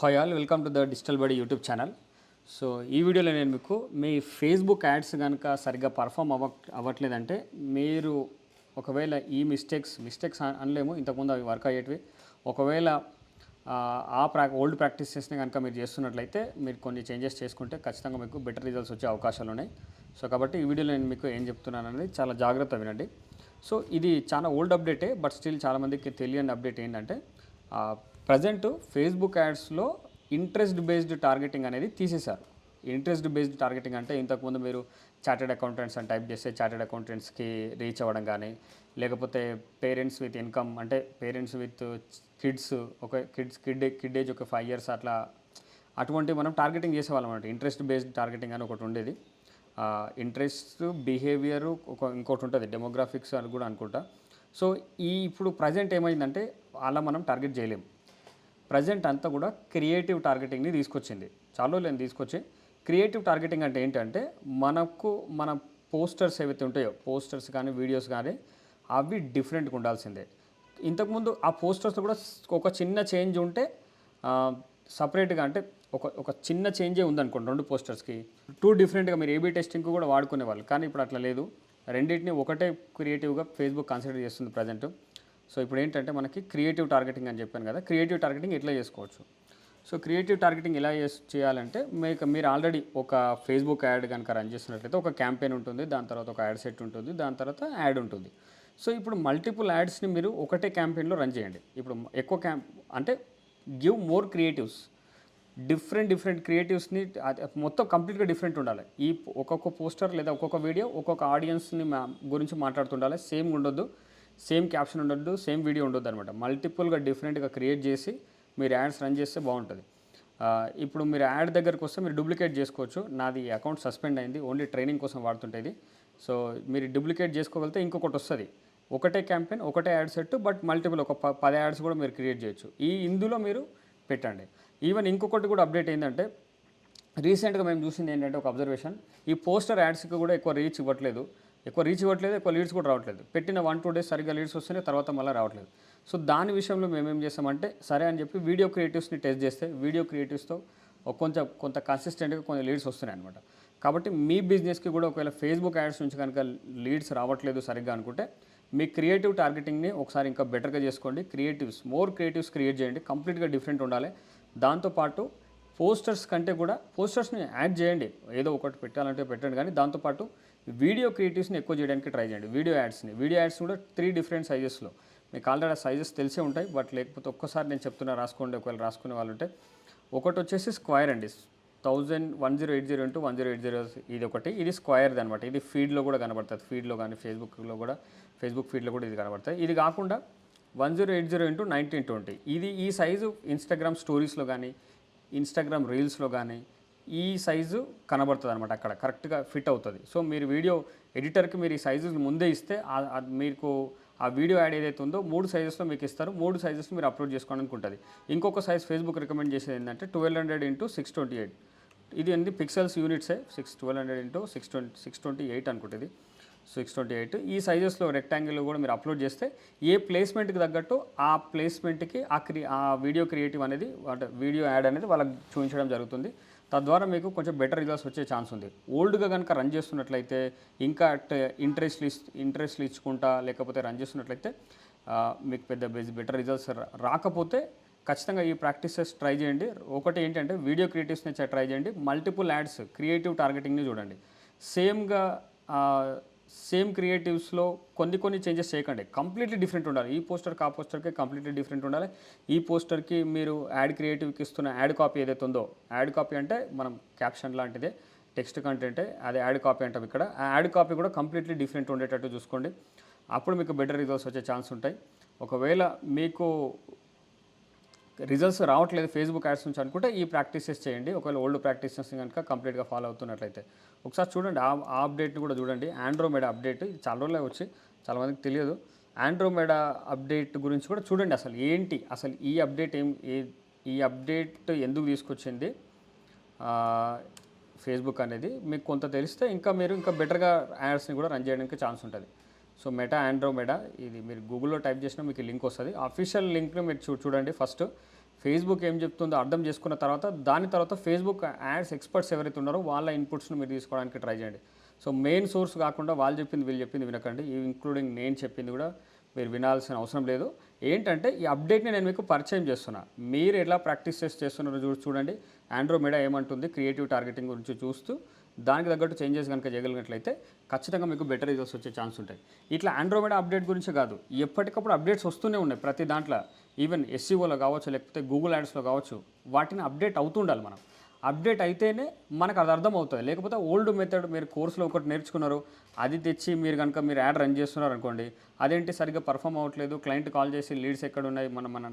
Hi all, welcome to the digital బడి YouTube channel. So ఈ వీడియోలో నేను మీకు మీ ఫేస్బుక్ యాడ్స్ కనుక సరిగ్గా పర్ఫామ్ అవ్వట్లేదంటే మీరు ఒకవేళ ఈ మిస్టేక్స్ అనలేము, ఇంతకుముందు అవి వర్క్ అయ్యేటివి. ఒకవేళ ఓల్డ్ ప్రాక్టీసెస్ని కనుక మీరు చేస్తున్నట్లయితే మీరు కొన్ని చేంజెస్ చేసుకుంటే ఖచ్చితంగా మీకు బెటర్ రిజల్ట్స్ వచ్చే అవకాశాలు ఉన్నాయి. సో కాబట్టి ఈ వీడియోలో నేను మీకు ఏం చెప్తున్నాను అనేది చాలా జాగ్రత్త వినండి. సో ఇది చాలా ఓల్డ్ అప్డేటే, బట్ స్టిల్ చాలామందికి తెలియని అప్డేట్ ఏంటంటే ప్రజెంట్ ఫేస్బుక్ యాడ్స్లో ఇంట్రెస్ట్ బేస్డ్ టార్గెటింగ్ అనేది తీసేశారు. ఇంట్రెస్ట్ బేస్డ్ టార్గెటింగ్ అంటే ఇంతకుముందు మీరు చార్టెడ్ అకౌంటెంట్స్ అని టైప్ చేస్తే చార్టెడ్ అకౌంటెంట్స్కి రీచ్ అవ్వడం కానీ, లేకపోతే పేరెంట్స్ విత్ ఇన్కమ్ అంటే పేరెంట్స్ విత్ కిడ్స్ ఒక కిడ్ ఏజ్ ఒక 5 years అట్లా అటువంటి మనం టార్గెటింగ్ చేసేవాళ్ళం అన్నమాట. ఇంట్రెస్ట్ బేస్డ్ టార్గెటింగ్ అని ఒకటి ఉండేది. ఇంట్రెస్ట్ బిహేవియర్ ఇంకోటి ఉంటుంది, డెమోగ్రాఫిక్స్ అని కూడా అనుకుంటా. సో ఇప్పుడు ప్రజెంట్ ఏమైందంటే అలా మనం టార్గెట్ చేయలేము. ప్రజెంట్ అంతా కూడా క్రియేటివ్ టార్గెటింగ్ని తీసుకొచ్చింది. చాలా రోజులు తీసుకొచ్చి క్రియేటివ్ టార్గెటింగ్ అంటే ఏంటంటే మన పోస్టర్స్ ఏవైతే ఉంటాయో, పోస్టర్స్ కానీ వీడియోస్ కానీ అవి డిఫరెంట్గా ఉండాల్సిందే. ఇంతకుముందు ఆ పోస్టర్స్ కూడా ఒక చిన్న చేంజ్ ఉంటే సపరేట్గా అంటే ఒక చిన్న చేంజే ఉందనుకోండి, 2 పోస్టర్స్కి 2 డిఫరెంట్గా మీరు ఏబీ టెస్టింగ్కి కూడా వాడుకునేవాళ్ళు. కానీ ఇప్పుడు అట్లా లేదు, రెండింటిని ఒకటే క్రియేటివ్గా ఫేస్బుక్ కన్సిడర్ చేస్తుంది ప్రజెంట్. సో ఇప్పుడు ఏంటంటే మనకి క్రియేటివ్ టార్గెటింగ్ అని చెప్పాను కదా, క్రియేటివ్ టార్గెటింగ్ ఎట్లా చేసుకోవచ్చు. సో క్రియేటివ్ టార్గెటింగ్ ఎలా చేయాలంటే మీరు ఆల్రెడీ ఒక ఫేస్బుక్ యాడ్ కనుక రన్ చేస్తున్నట్లయితే ఒక క్యాంపెయిన్ ఉంటుంది, దాని తర్వాత ఒక యాడ్ సెట్ ఉంటుంది, దాని తర్వాత యాడ్ ఉంటుంది. సో ఇప్పుడు మల్టిపుల్ యాడ్స్ని మీరు ఒకటే క్యాంపెయిన్లో రన్ చేయండి. ఇప్పుడు ఎక్కువ అంటే గివ్ మోర్ క్రియేటివ్స్, డిఫరెంట్ క్రియేటివ్స్ని మొత్తం కంప్లీట్గా డిఫరెంట్ ఉండాలి. ఒక్కొక్క పోస్టర్ లేదా ఒక్కొక్క వీడియో ఒక్కొక్క ఆడియన్స్ని గురించి మాట్లాడుతుండాలి. సేమ్ ఉండొద్దు, సేమ్ క్యాప్షన్ ఉండొద్దు, సేమ్ వీడియో ఉండొద్దు అనమాట. మల్టిపుల్గా డిఫరెంట్గా క్రియేట్ చేసి మీరు యాడ్స్ రన్ చేస్తే బాగుంటుంది. ఇప్పుడు మీరు యాడ్ దగ్గరకు వస్తే మీరు డూప్లికేట్ చేసుకోవచ్చు. నాది అకౌంట్ సస్పెండ్ అయింది, ఓన్లీ ట్రైనింగ్ కోసం వాడుతుంటేది. సో మీరు డూప్లికేట్ చేసుకోగలిగితే ఇంకొకటి వస్తుంది, ఒకటే క్యాంపెయిన్ ఒకటే యాడ్ సెట్, బట్ మల్టిపుల్ ఒక 10 యాడ్స్ కూడా మీరు క్రియేట్ చేయొచ్చు. ఇందులో మీరు పెట్టండి. ఈవెన్ ఇంకొకటి కూడా అప్డేట్ ఏంటంటే రీసెంట్గా మేము చూసింది ఏంటంటే ఒక అబ్జర్వేషన్, ఈ పోస్టర్ యాడ్స్కి కూడా ఎక్కువ రీచ్ ఇవ్వట్లేదు, ఎక్కువ లీడ్స్ కూడా రావట్లేదు. పెట్టిన 1-2 days సరిగ్గా లీడ్స్ వస్తేనే తర్వాత మళ్ళీ రావట్లేదు. సో దాని విషయంలో మేమేం చేస్తామంటే సరే అని చెప్పి వీడియో క్రియేటివ్స్ని టెస్ట్ చేస్తే వీడియో క్రియేటివ్స్తో కొంత కన్సిస్టెంట్గా కొన్ని లీడ్స్ వస్తున్నాయి అనమాట. కాబట్టి మీ బిజినెస్కి కూడా ఒకవేళ ఫేస్బుక్ యాడ్స్ నుంచి కనుక లీడ్స్ రావట్లేదు సరిగ్గా అనుకుంటే మీ క్రియేటివ్ టార్గెటింగ్ని ఒకసారి ఇంకా బెటర్గా చేసుకోండి. మోర్ క్రియేటివ్స్ క్రియేట్ చేయండి, కంప్లీట్గా డిఫరెంట్ ఉండాలి. దాంతోపాటు పోస్టర్స్ కంటే కూడా పోస్టర్స్ని యాడ్ చేయండి, ఏదో ఒకటి పెట్టాలంటే పెట్టండి, కానీ దాంతోపాటు వీడియో క్రియేటివ్స్ని ఎక్కువ చేయడానికి ట్రై చేయండి. వీడియో యాడ్స్ కూడా 3 different సైజెస్లో, మీకు ఆల్రెడీ ఆ సైజెస్ తెలిసే ఉంటాయి, బట్ లేకపోతే ఒక్కసారి నేను చెప్తున్నా రాసుకోండి ఒకవేళ రాసుకునే వాళ్ళు ఉంటే. ఒకటి వచ్చేసి స్క్వేర్ అండి, 1080 into 1080 ఇది ఒకటి, ఇది స్క్వేర్ది అనమాట. ఇది ఫీడ్లో కూడా కనబడుతుంది, ఫీడ్లో కానీ ఫేస్బుక్ ఫీడ్లో కూడా ఇది కనబడుతుంది. ఇది కాకుండా 1080 into 1920 ఈ సైజు ఇన్స్టాగ్రామ్ స్టోరీస్లో కానీ ఇన్స్టాగ్రామ్ రీల్స్లో కానీ ఈ సైజు కనబడుతుంది అనమాట, అక్కడ కరెక్ట్గా ఫిట్ అవుతుంది. సో మీరు వీడియో ఎడిటర్కి మీరు ఈ సైజు ముందే ఇస్తే మీకు ఆ వీడియో యాడ్ ఏదైతే ఉందో 3 సైజెస్లో మీకు ఇస్తారు, 3 సైజెస్లో మీరు అప్లోడ్ చేసుకోవడానికి ఉంటుంది. ఇంకొక సైజ్ ఫేస్బుక్ రికమెండ్ చేసేది ఏంటంటే 1200 into 628, ఇది ఏంటి పిక్సెల్స్ యూనిట్సే, 1200 into 628 అనుకుంటుంది, 628. ఈ సైజెస్లో రెక్టాంగిల్ కూడా మీరు అప్లోడ్ చేస్తే ఏ ప్లేస్మెంట్కి తగ్గట్టు ఆ ప్లేస్మెంట్కి ఆ వీడియో క్రియేటివ్ అనేది అంటే వీడియో యాడ్ అనేది వాళ్ళకి చూపించడం జరుగుతుంది. తద్వారా మీకు బెటర్ రిజల్ట్స్ వచ్చే ఛాన్స్ ఉంది. ఓల్డ్గా కనుక రన్ చేస్తున్నట్లయితే ఇంకా ఇంట్రెస్ట్లు ఇచ్చుకుంటా లేకపోతే రన్ చేస్తున్నట్లయితే మీకు బెటర్ రిజల్ట్స్ రాకపోతే ఖచ్చితంగా ఈ ప్రాక్టీసెస్ ట్రై చేయండి. ఒకటి ఏంటంటే వీడియో క్రియేటివ్స్ని ట్రై చేయండి, మల్టిపుల్ యాడ్స్ క్రియేటివ్ టార్గెటింగ్ని చూడండి. సేమ్ క్రియేటివ్స్లో కొన్ని చేంజెస్ చేయకండి, కంప్లీట్లీ డిఫరెంట్ ఉండాలి. ఈ పోస్టర్కి ఆ పోస్టర్కి కంప్లీట్లీ డిఫరెంట్ ఉండాలి. ఈ పోస్టర్కి మీరు యాడ్ క్రియేటివ్కి ఇస్తున్న యాడ్ కాపీ ఏదైతే ఉందో, యాడ్ కాపీ అంటే మనం క్యాప్షన్ లాంటిదే, టెక్స్ట్ కంటెంటే, అది యాడ్ కాపీ అంటాం ఇక్కడ. ఆ యాడ్ కాపీ కూడా కంప్లీట్లీ డిఫరెంట్ ఉండేటట్టు చూసుకోండి, అప్పుడు మీకు బెటర్ రిజల్ట్స్ వచ్చే ఛాన్స్ ఉంటాయి. ఒకవేళ మీకు రిజల్ట్స్ రావట్లేదు ఫేస్బుక్ యాడ్స్ నుంచి అనుకుంటే ఈ ప్రాక్టీసెస్ చేయండి. ఒకవేళ ఓల్డ్ ప్రాక్టీసెస్ కనుక కంప్లీట్గా ఫాలో అవుతున్నట్లయితే ఒకసారి చూడండి, ఆ అప్డేట్ని కూడా చూడండి. ఆండ్రోమేడా అప్డేట్ ఇది చాలా రోజులే వచ్చి చాలామందికి తెలియదు. ఆండ్రోమేడా అప్డేట్ గురించి కూడా చూడండి, అసలు ఏంటి, అసలు ఈ అప్డేట్ ఎందుకు తీసుకొచ్చింది ఫేస్బుక్ అనేది మీకు కొంత తెలిస్తే మీరు ఇంకా బెటర్గా యాడ్స్ని కూడా రన్ చేయడానికి ఛాన్స్ ఉంటుంది. సో మెటా ఆండ్రోమేడా ఇది మీరు గూగుల్లో టైప్ చేసినా మీకు లింక్ వస్తుంది. అఫీషియల్ లింక్ని మీరు చూడండి. ఫస్ట్ ఫేస్బుక్ ఏం చెప్తుందో అర్థం చేసుకున్న తర్వాత దాని తర్వాత ఫేస్బుక్ యాడ్స్ ఎక్స్పర్ట్స్ ఎవరైతే ఉన్నారో వాళ్ళ ఇన్పుట్స్ని మీరు తీసుకోవడానికి ట్రై చేయండి. సో మెయిన్ సోర్స్ కాకుండా వాళ్ళు చెప్పింది వీళ్ళు చెప్పింది వినకండి, ఇంక్లూడింగ్ నేను చెప్పింది కూడా మీరు వినాల్సిన అవసరం లేదు. ఏంటంటే ఈ అప్డేట్ని నేను మీకు పరిచయం చేస్తున్నా, మీరు ఎలా ప్రాక్టీస్ చేస్తున్నారో చూడండి. ఆండ్రోమేడా ఏమంటుంది క్రియేటివ్ టార్గెటింగ్ గురించి చూస్తూ దానికి తగ్గట్టు చేంజెస్ కనుక చేయగలిగినట్లయితే ఖచ్చితంగా మీకు బెటర్ రిజల్ట్స్ వచ్చే ఛాన్స్ ఉంటాయి. ఇట్లా ఆండ్రోమేడా అప్డేట్ గురించి కాదు, ఎప్పటికప్పుడు అప్డేట్స్ వస్తూనే ఉన్నాయి ప్రతి దాంట్లో. ఈవెన్ ఎస్సీఓలో కావచ్చు, లేకపోతే గూగుల్ యాడ్స్లో కావచ్చు, వాటిని అప్డేట్ అవుతుండాలి మనం. అప్డేట్ అయితేనే మనకు అది అర్థం అవుతుంది. లేకపోతే ఓల్డ్ మెథడ్ మీరు కోర్సులో ఒకటి నేర్చుకున్నారు, అది తెచ్చి మీరు కనుక మీరు యాడ్ రన్ చేస్తున్నారు అనుకోండి, అదేంటి సరిగ్గా పర్ఫామ్ అవ్వట్లేదు, క్లయింట్ కాల్ చేసి లీడ్స్ ఎక్కడ ఉన్నాయి,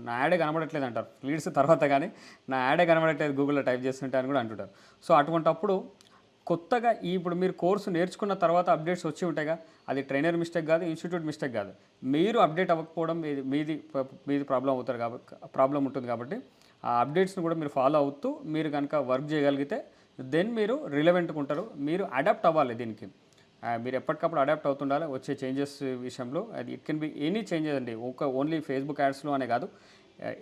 నా యాడే కనబడట్లేదు అంటారు. లీడ్స్ తర్వాత కానీ నా యాడే కనబడట్లేదు గూగుల్లో టైప్ చేస్తుంటే అని కూడా అంటుంటారు. సో అటువంటప్పుడు కొత్తగా ఇప్పుడు మీరు కోర్సు నేర్చుకున్న తర్వాత అప్డేట్స్ వచ్చి ఉంటాయిగా, అది ట్రైనర్ మిస్టేక్ కాదు, ఇన్స్టిట్యూట్ మిస్టేక్ కాదు, మీరు అప్డేట్ అవ్వకపోవడం మీది ప్రాబ్లం ఉంటుంది. కాబట్టి ఆ అప్డేట్స్ని కూడా మీరు ఫాలో అవుతూ మీరు కనుక వర్క్ చేయగలిగితే దెన్ మీరు రిలవెంట్గా ఉంటారు. మీరు అడాప్ట్ అవ్వాలి దీనికి, మీరు ఎప్పటికప్పుడు అడాప్ట్ అవుతుండాలి వచ్చే చేంజెస్ విషయంలో. అది it can be any changes అండి, ఓన్లీ ఫేస్బుక్ యాడ్స్లో అనే కాదు,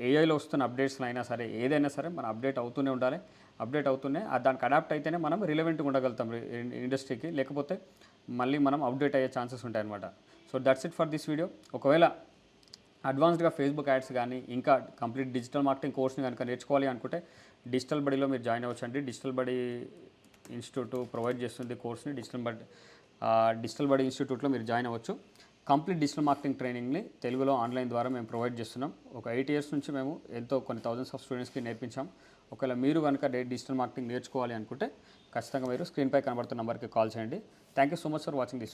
ఏఐలో వస్తున్న అప్డేట్స్లో అయినా సరే, ఏదైనా సరే మనం అప్డేట్ అవుతూనే ఉండాలి. అప్డేట్ అవుతూనే దానికి అడాప్ట్ అయితేనే మనం రిలవెంట్గా ఉండగలుగుతాం ఇండస్ట్రీకి, లేకపోతే మళ్ళీ మనం అప్డేట్ అయ్యే ఛాన్సెస్ ఉంటాయన్నమాట. So that's it for this video. ఒకవేళ అడ్వాన్స్డ్గా ఫేస్బుక్ యాడ్స్ కానీ ఇంకా కంప్లీట్ డిజిటల్ మార్కెటింగ్ కోర్స్ని కనుక నేర్చుకోవాలి అనుకుంటే డిజిటల్ బడీలో మీరు జాయిన్ అవ్వచ్చు అండి. డిజిటల్ బడీ ఇన్స్టిట్యూట్ ప్రొవైడ్ చేస్తుంది కోర్స్ని. డిజిటల్ బడీ ఇన్స్టిట్యూట్లో మీరు జాయిన్ అవ్వచ్చు. కంప్లీట్ డిజిటల్ మార్కెటింగ్ ట్రైనింగ్ని తెలుగులో ఆన్లైన్ ద్వారా మేము ప్రొవైడ్ చేస్తున్నాం. ఒక 8 years నుంచి మేము కొన్ని థౌజండ్స్ ఆఫ్ స్టూడెంట్స్కి నేర్పించాం. ఒకవేళ మీరు కనుక డిజిటల్ మార్కెటింగ్ నేర్చుకోవాలి అనుకుంటే ఖచ్చితంగా మీరు స్క్రీన్పై కనబడుతున్న నెంబర్కి కాల్ చేయండి. Thank you so much for watching this video.